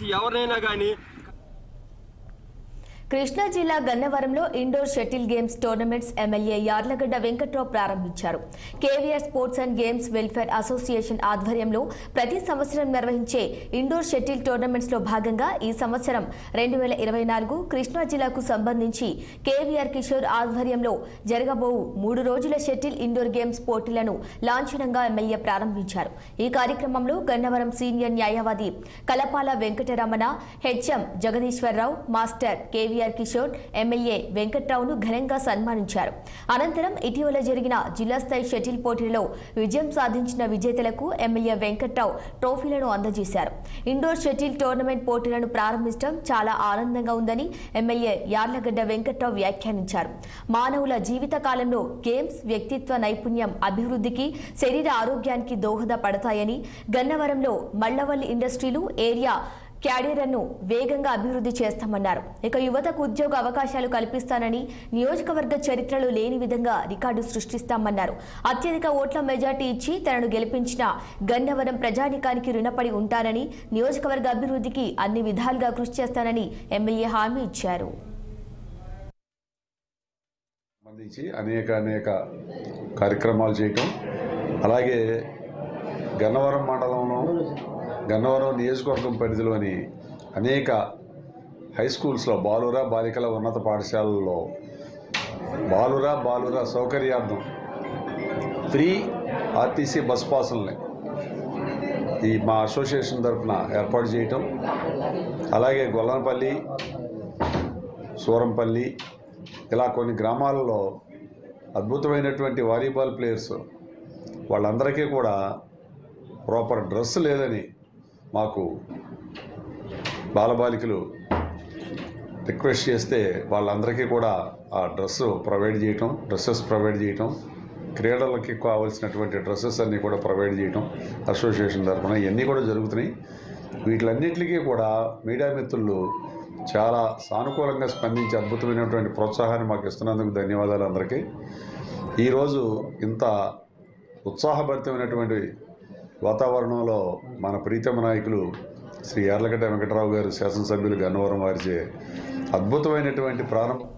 ఎవరినైనా కానీ కృష్ణా జిల్లా గన్నవరంలో indoor shuttle games tournaments MLA Yarlagadda Venkatrao ప్రారంభించారు. KVR sports and games welfare association ఆధ్వర్యంలో ప్రతి సంవత్సరం నిర్వహించే ఇండోర్ షటిల్ టోర్నమెంట్స్ లో భాగంగా ఈ సంవత్సరం 2024 కృష్ణా జిల్లాకు సంబంధించి కేవీఆర్ కిషోర్ ఆధ్వర్యంలో జరగబోవు 3 రోజుల షటిల్ ఇండోర్ గేమ్స్ పోటీలను లాంఛనంగా ఎమ్మెల్యే ప్రారంభించారు. ఈ కార్యక్రమంలో గన్నవరం సీనియర్ న్యాయవాది Kalapala Venkataramana, HM Jagadeeswararao, master KVR Kishore, MLA వెంకట్రావును ఘనంగా సన్మానించారు. అనంతరం ఇటీవల జరిగిన జిల్లా స్థాయి షటిల్ పోటీలో విజయం సాధించిన విజేతలకు ఎమ్మెల్యే వెంకట్రావు ట్రోఫీలను అందజేశారు. ఇండోర్ షటిల్ టోర్నమెంట్ పోటీలను ప్రారంభించడం చాలా ఆనందంగా ఉందని ఎమ్మెల్యే యార్లగడ్డ వెంకట్రావు వ్యాఖ్యానించారు. మానవుల జీవిత కాలంలో గేమ్స్ వ్యక్తిత్వ నైపుణ్యం అభివృద్ధికి, శరీర ఆరోగ్యానికి దోహదపడతాయని, గన్నవరంలో మల్లవల్లి ఇండస్ట్రీలు ఏరియా క్యాడియర్ను వేగంగా అభివృద్ధి చేస్తామన్నారు. ఇక యువతకు ఉద్యోగ అవకాశాలు కల్పిస్తానని, నియోజకవర్గ చరిత్రలో లేని విధంగా రికార్డు సృష్టిస్తామన్నారు. అత్యధిక ఓట్ల మెజార్టీ ఇచ్చి తనను గెలిపించిన గన్నవరం ప్రజానికానికి రుణపడి ఉంటానని, నియోజకవర్గ అభివృద్ధికి అన్ని విధాలుగా కృషి చేస్తానని ఎమ్మెల్యే హామీ ఇచ్చారు. అనేక కార్యక్రమాలు చేయటం, అలాగే గన్నవరం మండలంలో గన్నవరం నియోజకవర్గం పరిధిలోని అనేక హై స్కూల్స్లో బాలుర బాలికల ఉన్నత పాఠశాలల్లో బాలుర సౌకర్యార్థం ఫ్రీ ఆర్టీసీ బస్ పాసుల్ని ఈ మా అసోసియేషన్ తరఫున ఏర్పాటు చేయటం, అలాగే గొల్లనపల్లి, సూరంపల్లి ఇలా కొన్ని గ్రామాలలో అద్భుతమైనటువంటి వాలీబాల్ ప్లేయర్స్ వాళ్ళందరికీ కూడా ప్రాపర్ డ్రెస్ లేదని మాకు బాలబాలికలు రిక్వెస్ట్ చేస్తే వాళ్ళందరికీ కూడా ఆ డ్రెస్సెస్ ప్రొవైడ్ చేయటం, క్రీడలకి కావాల్సినటువంటి డ్రెస్సెస్ అన్నీ కూడా ప్రొవైడ్ చేయటం అసోసియేషన్ తరఫున ఇవన్నీ కూడా జరుగుతున్నాయి. వీటిలన్నిటికీ కూడా మీడియా మిత్రులు చాలా సానుకూలంగా స్పందించి అద్భుతమైనటువంటి ప్రోత్సాహాన్ని మాకు ఇస్తున్నందుకు ధన్యవాదాలు అందరికీ. ఈరోజు ఇంత ఉత్సాహభరితమైనటువంటి వాతావరణంలో మన ప్రీతమ నాయకులు శ్రీ యార్లగడ్డ వెంకటరావు గారు శాసనసభ్యులు గన్నవరం వారిచే అద్భుతమైనటువంటి ప్రారంభం